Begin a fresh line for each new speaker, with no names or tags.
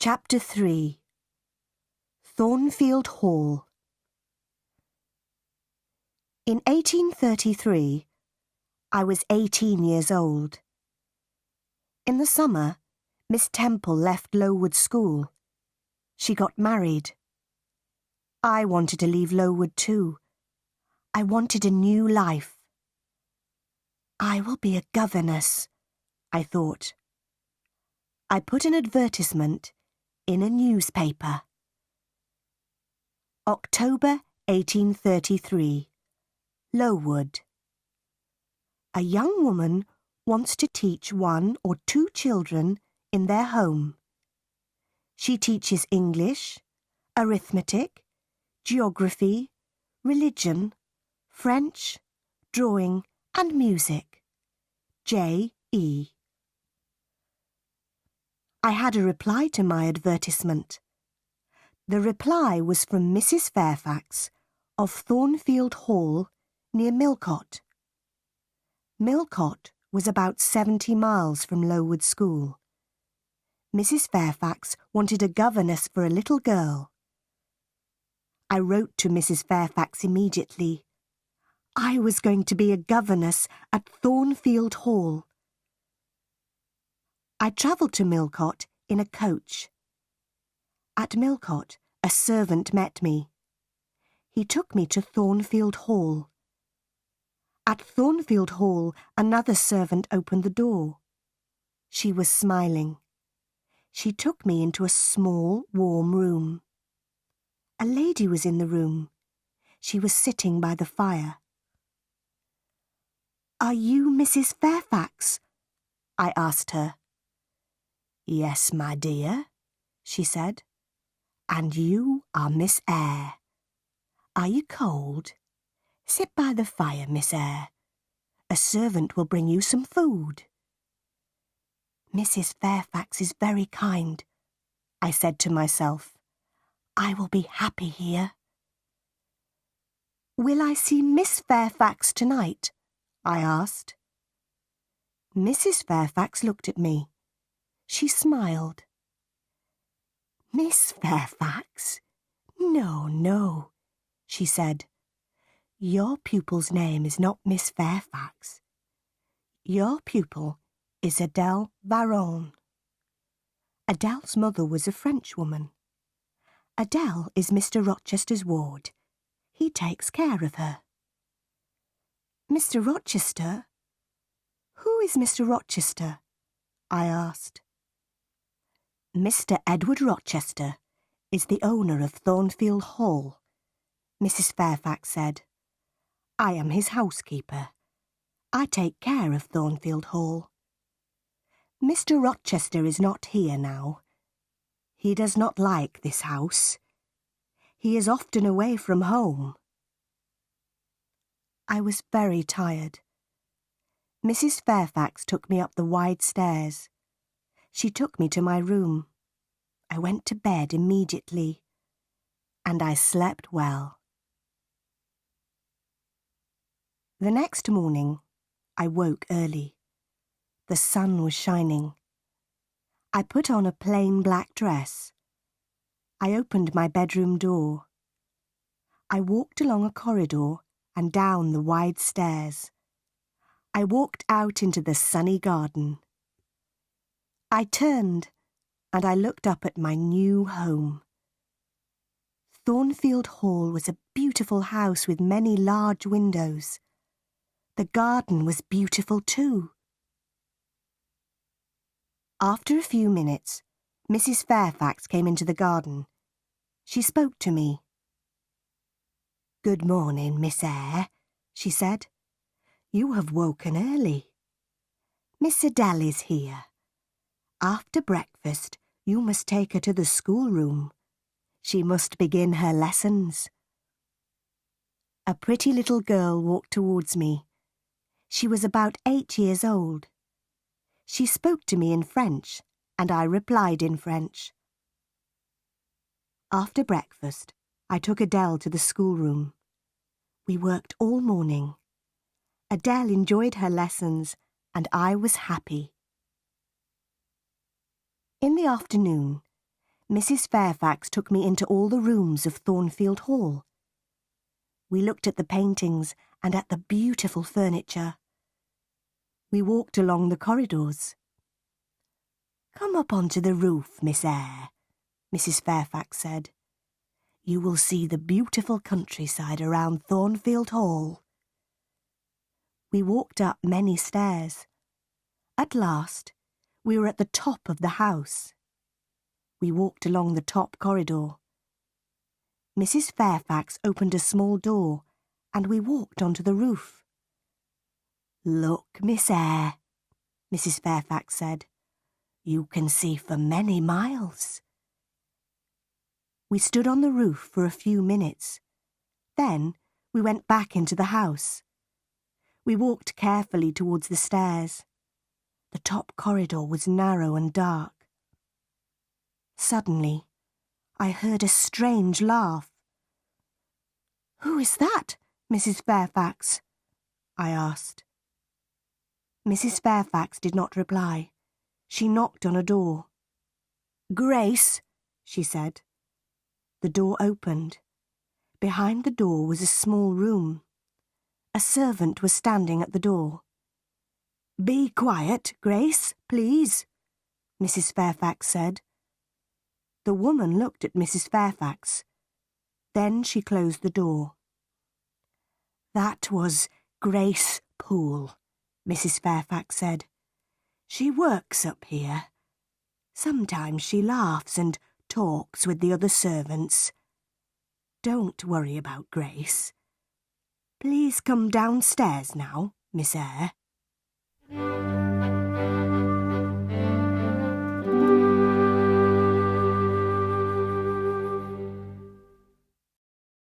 Chapter 3 Thornfield Hall. In 1833, I was 18 years old. In the summer, Miss Temple left Lowood School. She got married. I wanted to leave Lowood too. I wanted a new life. I will be a governess, I thought. I put an advertisement in a newspaper. October 1833. Lowood. A young woman wants to teach 1 or 2 children in their home. She teaches English, arithmetic, geography, religion, French, drawing and music. J.E. I had a reply to my advertisement. The reply was from Mrs. Fairfax of Thornfield Hall near Millcote. Millcote was about 70 miles from Lowood School. Mrs. Fairfax wanted a governess for a little girl. I wrote to Mrs. Fairfax immediately. I was going to be a governess at Thornfield Hall. I travelled to Millcote in a coach. At Millcote, a servant met me. He took me to Thornfield Hall. At Thornfield Hall, another servant opened the door. She was smiling. She took me into a small, warm room. A lady was in the room. She was sitting by the fire. "Are you Mrs. Fairfax?" I asked her. "Yes, my dear," she said. "And you are Miss Eyre. Are you cold? Sit by the fire, Miss Eyre. A servant will bring you some food." "Mrs. Fairfax is very kind," I said to myself. "I will be happy here." "Will I see Miss Fairfax tonight?" I asked. Mrs. Fairfax looked at me. She smiled. "Miss Fairfax? No, no," she said. "Your pupil's name is not Miss Fairfax. Your pupil is Adele Varon." Adele's mother was a Frenchwoman. Adele is Mr. Rochester's ward. He takes care of her. "Mr. Rochester? Who is Mr. Rochester?" I asked. "Mr. Edward Rochester is the owner of Thornfield Hall," Mrs. Fairfax said. "I am his housekeeper. I take care of Thornfield Hall. Mr. Rochester is not here now. He does not like this house. He is often away from home." I was very tired. Mrs. Fairfax took me up the wide stairs. She took me to my room. I went to bed immediately, and I slept well. The next morning, I woke early. The sun was shining. I put on a plain black dress. I opened my bedroom door. I walked along a corridor and down the wide stairs. I walked out into the sunny garden. I turned, and I looked up at my new home. Thornfield Hall was a beautiful house with many large windows. The garden was beautiful too. After a few minutes, Mrs. Fairfax came into the garden. She spoke to me. "Good morning, Miss Eyre," she said. "You have woken early. Miss Adele is here. After breakfast, you must take her to the schoolroom. She must begin her lessons." A pretty little girl walked towards me. She was about 8 years old. She spoke to me in French, and I replied in French. After breakfast, I took Adele to the schoolroom. We worked all morning. Adele enjoyed her lessons, and I was happy. In the afternoon, Mrs. Fairfax took me into all the rooms of Thornfield Hall. We looked at the paintings and at the beautiful furniture. We walked along the corridors. "Come up onto the roof, Miss Eyre," Mrs. Fairfax said. "You will see the beautiful countryside around Thornfield Hall." We walked up many stairs. At last, we were at the top of the house. We walked along the top corridor. Mrs. Fairfax opened a small door, and we walked onto the roof. "Look, Miss Eyre," Mrs. Fairfax said. "You can see for many miles." We stood on the roof for a few minutes. Then we went back into the house. We walked carefully towards the stairs. The top corridor was narrow and dark. Suddenly, I heard a strange laugh. "Who is that, Mrs. Fairfax?" I asked. Mrs. Fairfax did not reply. She knocked on a door. "Grace," she said. The door opened. Behind the door was a small room. A servant was standing at the door. "Be quiet, Grace, please," Mrs. Fairfax said. The woman looked at Mrs. Fairfax. Then she closed the door. "That was Grace Poole," Mrs. Fairfax said. "She works up here. Sometimes she laughs and talks with the other servants. Don't worry about Grace. Please come downstairs now, Miss Eyre."